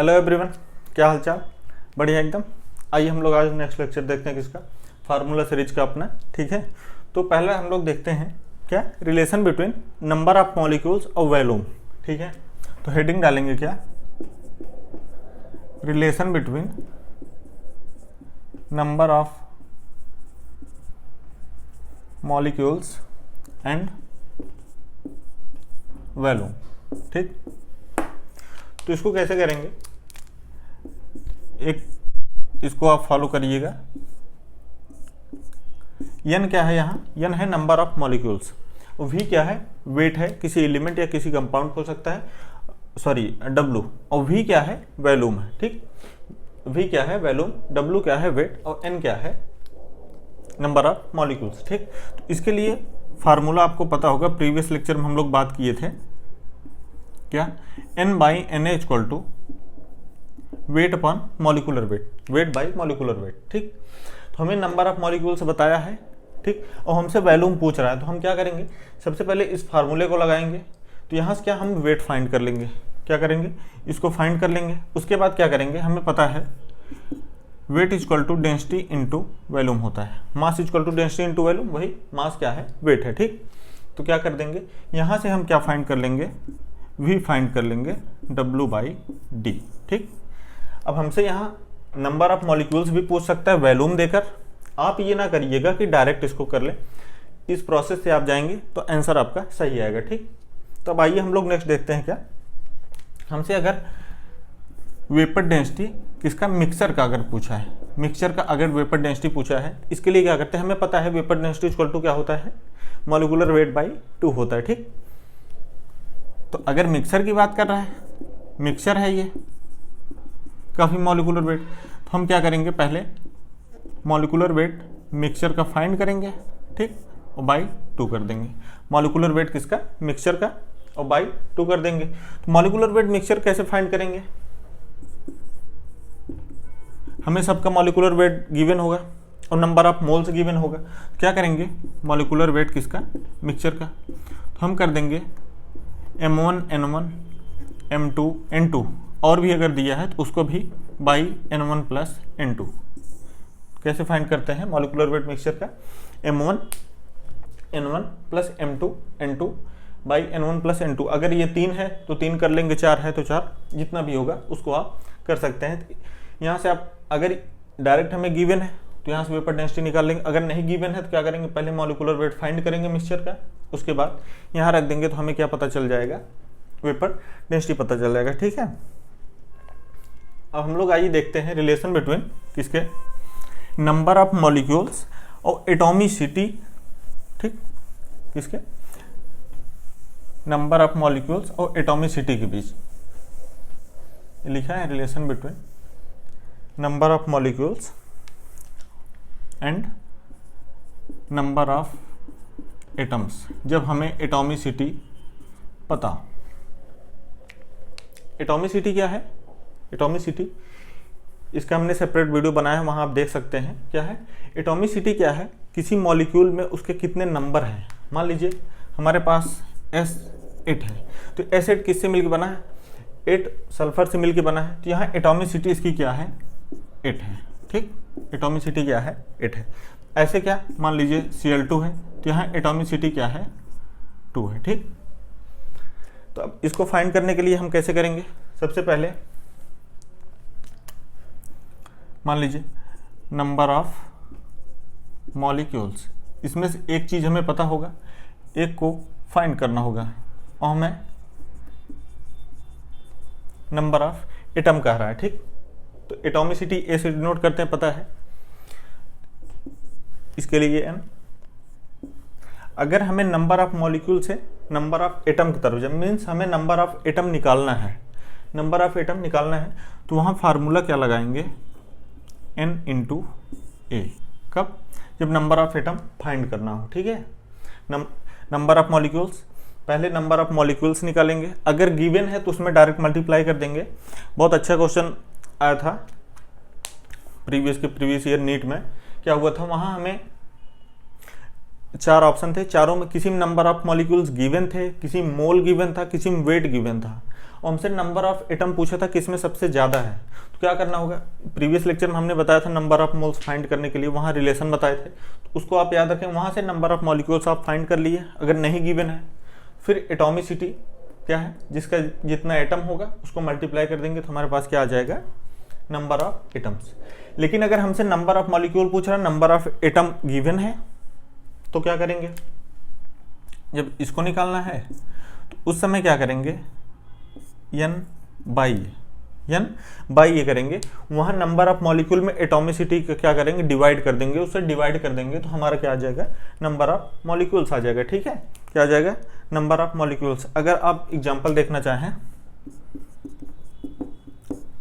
Hello everyone, क्या हालचाल। बढ़िया एकदम। आइए हम लोग आज नेक्स्ट लेक्चर देखते हैं किसका, फार्मूला सीरीज का अपना। ठीक है, तो पहले हम लोग देखते हैं क्या, relation between number of molecules और वॉल्यूम। ठीक है, तो हेडिंग डालेंगे क्या, relation between number of molecules and volume. ठीक, तो इसको कैसे करेंगे, एक इसको आप फॉलो करिएगा। एन क्या है, यहाँ एन है नंबर ऑफ मॉलिक्यूल्स, और वी क्या है, वेट है, किसी एलिमेंट या किसी कंपाउंड हो सकता है, सॉरी डब्लू, और वी क्या है, वॉल्यूम है। ठीक, वी क्या है, वॉल्यूम, डब्लू क्या है, वेट, और एन क्या है, नंबर ऑफ मॉलिक्यूल्स। ठीक, तो इसके लिए फार्मूला आपको पता होगा, प्रीवियस लेक्चर में हम लोग बात किए थे क्या, n by N A equal to weight upon molecular weight, weight by molecular weight. ठीक, तो हमें नंबर ऑफ मॉलिक्यूल्स बताया है। ठीक, और हमसे वॉल्यूम पूछ रहा है, तो हम क्या करेंगे, सबसे पहले इस फार्मूले को लगाएंगे। तो यहाँ से क्या, हम वेट फाइंड कर लेंगे, क्या करेंगे, इसको फाइंड कर लेंगे। उसके बाद क्या करेंगे, हमें पता है weight equal to density into volume होता है, mass equal to density into volume, वही मास क्या है, वेट है। ठीक, तो क्या कर देंगे, यहाँ से हम क्या फाइंड कर लेंगे, वी फाइंड कर लेंगे W बाई डी। ठीक, अब हमसे यहाँ नंबर ऑफ मॉलिक्यूल्स भी पूछ सकता है वॉल्यूम देकर। आप ये ना करिएगा कि डायरेक्ट इसको कर ले, इस प्रोसेस से आप जाएंगे तो आंसर आपका सही आएगा। ठीक, तो अब आइए हम लोग नेक्स्ट देखते हैं क्या, हमसे अगर वेपर डेंसिटी किसका, मिक्सर का अगर पूछा है, मिक्सचर का अगर वेपर डेंसिटी पूछा है, इसके लिए क्या करते हैं, हमें पता है वेपर डेंसिटी इक्वल टू क्या होता है, मॉलिक्यूलर वेट बाई 2 होता है। ठीक, तो अगर मिक्सर की बात कर रहा है, मिक्सर है ये काफ़ी मॉलिक्यूलर वेट, तो हम क्या करेंगे, पहले मॉलिक्यूलर वेट मिक्सचर का फाइंड करेंगे। ठीक, और बाई 2 कर देंगे, मॉलिक्यूलर वेट किसका, मिक्सचर का, और बाई 2 कर देंगे। तो मॉलिक्यूलर वेट मिक्सचर कैसे फाइंड करेंगे, हमें सबका मॉलिक्यूलर वेट गिवन होगा और नंबर ऑफ मोल्स गिवन होगा। क्या करेंगे, मॉलिक्यूलर वेट किसका, मिक्सचर का, तो हम कर देंगे M1 N1 M2 N2, और भी अगर दिया है तो उसको भी बाई N1 प्लस N2। कैसे फाइंड करते हैं मॉलिक्यूलर वेट मिक्सचर का, M1 N1 plus M2 N2 by N1 plus N2। अगर ये 3 है तो 3 कर लेंगे, 4 है तो 4, जितना भी होगा उसको आप कर सकते हैं। यहाँ से आप अगर डायरेक्ट हमें गिवन है तो यहाँ से वेपर डेंसिटी निकाल लेंगे, अगर नहीं गिवन है तो क्या करेंगे, पहले मॉलिक्यूलर वेट फाइंड करेंगे मिक्सचर का, उसके बाद यहाँ रख देंगे तो हमें क्या पता चल जाएगा, वेपर डेंसिटी पता चल जाएगा। ठीक है, अब हम लोग आइए देखते हैं रिलेशन बिटवीन किसके, नंबर ऑफ मॉलिक्यूल्स और एटॉमिसिटी। ठीक, किसके, नंबर ऑफ मॉलिक्यूल्स और एटॉमिसिटी के बीच लिखा है, relation between number of molecules and number of atoms, जब हमें एटॉमिसिटी पता। एटॉमिसिटी क्या है, एटॉमिसिटी इसका हमने सेपरेट वीडियो बनाया है, वहाँ आप देख सकते हैं क्या है। एटॉमिसिटी क्या है, किसी मॉलिक्यूल में उसके कितने नंबर हैं। मान लीजिए हमारे पास S8 है, तो S8 किससे मिलकर बना है, 8 सल्फर से मिलकर बना है, तो यहाँ एटॉमिसिटी इसकी क्या है, 8 है। ठीक, एटॉमिसिटी क्या है, 8 है। ऐसे क्या, मान लीजिए Cl2 है, तो यहाँ एटॉमिसिटी क्या है, 2 है। ठीक, तो अब इसको फाइंड करने के लिए हम कैसे करेंगे, सबसे पहले मान लीजिए नंबर ऑफ मॉलिक्यूल्स, इसमें से एक चीज़ हमें पता होगा, एक को फाइंड करना होगा, और हमें नंबर ऑफ एटम कह रहा है। ठीक, तो एटॉमिसिटी ए से डिनोट करते हैं, पता है, इसके लिए n। अगर हमें नंबर ऑफ मॉलिक्यूल से नंबर ऑफ एटम की तरफ, जब मीन्स हमें नंबर ऑफ एटम निकालना है, नंबर ऑफ एटम निकालना है, तो वहाँ फार्मूला क्या लगाएंगे, n इंटू ए। कब, जब नंबर ऑफ एटम फाइंड करना हो। ठीक है, नंबर ऑफ मॉलिक्यूल्स, पहले नंबर ऑफ मॉलिक्यूल्स निकालेंगे, अगर गिवन है तो उसमें डायरेक्ट मल्टीप्लाई कर देंगे। बहुत अच्छा क्वेश्चन आया था प्रीवियस ईयर नीट में, क्या हुआ था, वहाँ हमें 4 ऑप्शन थे, चारों में किसी में नंबर ऑफ मॉलिक्यूल्स गिवन थे, किसी में मोल गिवन था, किसी में वेट गिवन था, और हमसे नंबर ऑफ एटम पूछा था किसमें सबसे ज़्यादा है, तो क्या करना होगा, प्रीवियस लेक्चर में हमने बताया था नंबर ऑफ मोल्स फाइंड करने के लिए वहाँ रिलेशन बताए थे, तो उसको आप याद रखें, वहाँ से नंबर ऑफ मॉलिक्यूल्स आप फाइंड कर लिए। अगर नहीं गिवन है फिर एटॉमिसिटी क्या है, जिसका जितना एटम होगा उसको मल्टीप्लाई कर देंगे तो हमारे पास क्या आ जाएगा, नंबर ऑफ एटम्स। लेकिन अगर हमसे नंबर ऑफ मॉलिक्यूल पूछ रहा है, नंबर ऑफ एटम गिवन है, तो क्या करेंगे, जब इसको निकालना है तो उस समय क्या करेंगे, n बाई ये करेंगे, वहाँ नंबर ऑफ मॉलिक्यूल में एटॉमिसिटी क्या करेंगे, डिवाइड कर देंगे, उससे डिवाइड कर देंगे तो हमारा क्या आ जाएगा, नंबर ऑफ मॉलिक्यूल्स आ जाएगा। ठीक है, क्या आ जाएगा, नंबर ऑफ मॉलिक्यूल्स। अगर आप एग्जांपल देखना चाहें,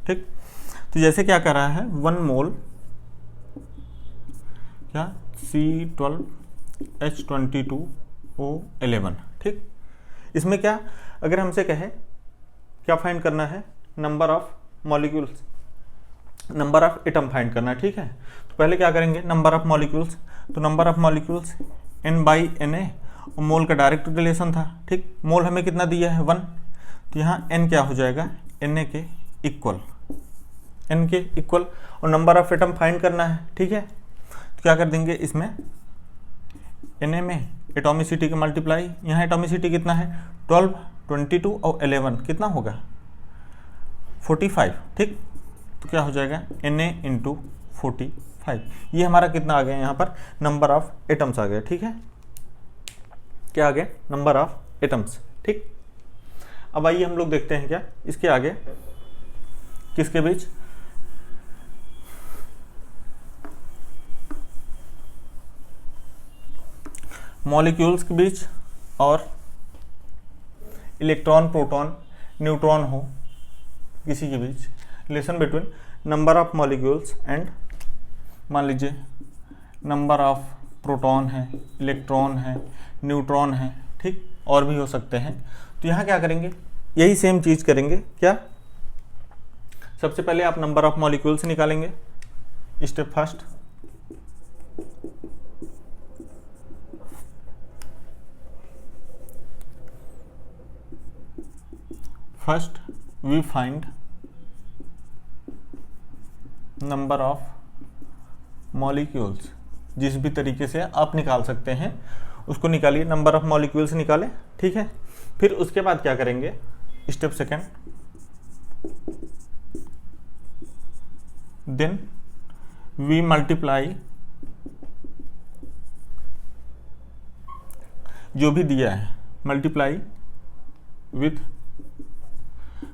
ठीक, तो जैसे क्या कर रहा है, 1 मोल क्या C12H22O11, ठीक, इसमें क्या, अगर हमसे कहे क्या फाइंड करना है, number of molecules, number of atom find करना है। ठीक है, तो पहले क्या करेंगे, नंबर ऑफ मॉलिक्यूल्स, तो नंबर ऑफ मॉलिक्यूल्स N/Na, और मोल का डायरेक्ट रिलेशन था। ठीक, मोल हमें कितना दिया है, 1, तो यहाँ n क्या हो जाएगा, Na के इक्वल, n के इक्वल, और नंबर ऑफ एटम फाइंड करना है। ठीक है, तो क्या कर देंगे, इसमें Na में एटॉमिसिटी के मल्टीप्लाई, यहाँ एटॉमिसिटी कितना है, 12, 22 और 11 कितना होगा, 45। ठीक, तो क्या हो जाएगा, Na इंटू 45, ये हमारा कितना आ गया, यहाँ पर नंबर ऑफ एटम्स आ गया। ठीक है, क्या आ गया, नंबर ऑफ एटम्स। ठीक, अब आइए हम लोग देखते हैं क्या इसके आगे, किसके बीच, मॉलिक्यूल्स के बीच और इलेक्ट्रॉन, प्रोटॉन, न्यूट्रॉन हो किसी के बीच, relation between number of molecules and, मान लीजिए नंबर ऑफ प्रोटॉन है, इलेक्ट्रॉन है, न्यूट्रॉन है, ठीक, और भी हो सकते हैं। तो यहाँ क्या करेंगे, यही सेम चीज़ करेंगे। क्या, सबसे पहले आप नंबर ऑफ मॉलिक्यूल्स निकालेंगे, step first, we find number of molecules, जिस भी तरीके से आप निकाल सकते हैं उसको निकालिए, नंबर ऑफ मॉलिक्यूल्स निकाले। ठीक है, फिर उसके बाद क्या करेंगे, step second, then we multiply जो भी दिया है, multiply with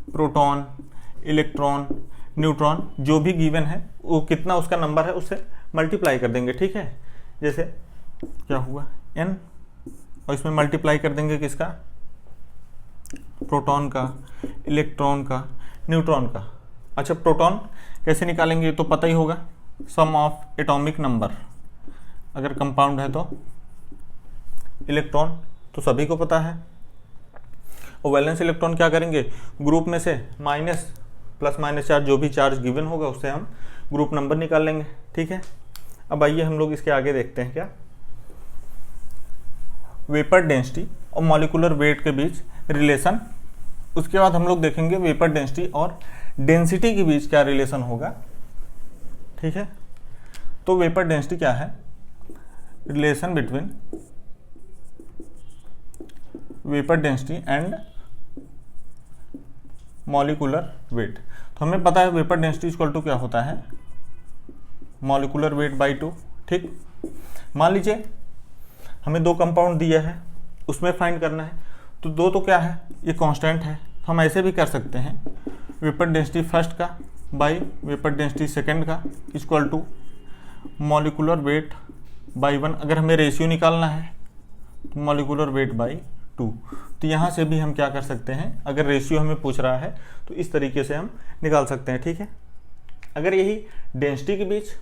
proton, electron, neutron, जो भी गिवन है वो कितना उसका नंबर है उससे मल्टीप्लाई कर देंगे। ठीक है, जैसे क्या हुआ n, और इसमें मल्टीप्लाई कर देंगे किसका, प्रोटॉन का, इलेक्ट्रॉन का, न्यूट्रॉन का। अच्छा, प्रोटॉन कैसे निकालेंगे तो पता ही होगा, सम ऑफ एटॉमिक नंबर, अगर कंपाउंड है तो, इलेक्ट्रॉन तो सभी को पता है, और वैलेंस इलेक्ट्रॉन क्या करेंगे, ग्रुप में से माइनस प्लस माइनस चार्ज, जो भी चार्ज गिवन होगा उससे हम ग्रुप नंबर निकाल लेंगे। ठीक है, अब आइए हम लोग इसके आगे देखते हैं क्या, वेपर डेंसिटी और मॉलिक्यूलर वेट के बीच रिलेशन। उसके बाद हम लोग देखेंगे वेपर डेंसिटी और डेंसिटी के बीच क्या रिलेशन होगा। ठीक है, तो वेपर डेंसिटी क्या है, relation between vapour density and molecular weight. तो हमें पता है वेपर डेंसिटी इक्वल टू क्या होता है, मॉलिक्यूलर वेट बाई 2। ठीक, मान लीजिए हमें 2 कंपाउंड दिया है, उसमें फाइंड करना है, तो 2 तो क्या है, ये कांस्टेंट है, तो हम ऐसे भी कर सकते हैं, वेपर डेंसिटी फर्स्ट का बाई वेपर डेंसिटी सेकंड का equal to molecular weight by 1। अगर हमें रेशियो निकालना है तो मॉलिक्यूलर वेट बाई 2। तो यहाँ से भी हम क्या कर सकते हैं, अगर रेशियो हमें पूछ रहा है तो इस तरीके से हम निकाल सकते हैं। ठीक है, अगर यही डेंसिटी के बीच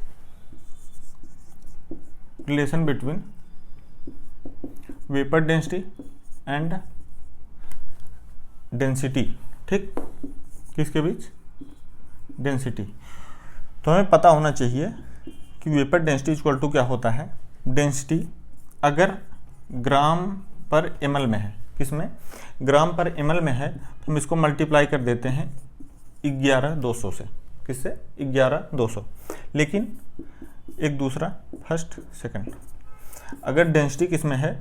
relation between vapour density and density, ठीक, किसके बीच, डेंसिटी, तो हमें पता होना चाहिए कि वेपर डेंसिटी इक्वल टू क्या होता है, डेंसिटी अगर ग्राम पर ml में है, किसमें, ग्राम पर ml में है, तो हम इसको मल्टीप्लाई कर देते हैं 11200 से। किससे? 11200। लेकिन एक दूसरा फर्स्ट सेकंड, अगर डेंसिटी किसमें है,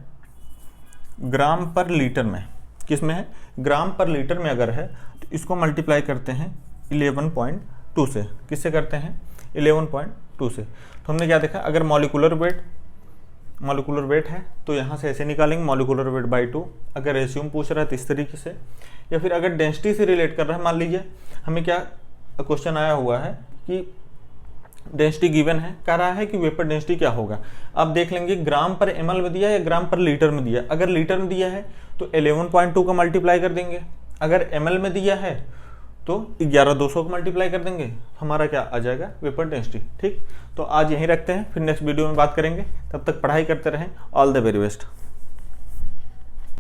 ग्राम पर लीटर में, किसमें है, ग्राम पर लीटर में अगर है, तो इसको मल्टीप्लाई करते हैं 11.2 से। किससे करते हैं? 11.2 से। तो हमने क्या देखा, अगर मॉलिक्यूलर वेट है तो यहाँ से ऐसे निकालेंगे मॉलिक्यूलर वेट बाई 2। अगर रेशियो पूछ रहा है तो इस तरीके से, या फिर अगर डेंसिटी से रिलेट कर रहा है, मान लीजिए हमें क्या क्वेश्चन आया हुआ है कि डेंसिटी गिवन है, कह रहा है कि वेपर डेंसिटी क्या होगा। अब देख लेंगे ग्राम पर ml में दिया या ग्राम पर लीटर में दिया। अगर लीटर में दिया है तो 11.2 का मल्टीप्लाई कर देंगे, अगर ml में दिया है तो 11200 का मल्टीप्लाई कर देंगे, हमारा क्या आ जाएगा, वेपर डेंसिटी। ठीक, तो आज यहीं रखते हैं, फिर नेक्स्ट वीडियो में बात करेंगे। तब तक पढ़ाई करते रहें। All the very best.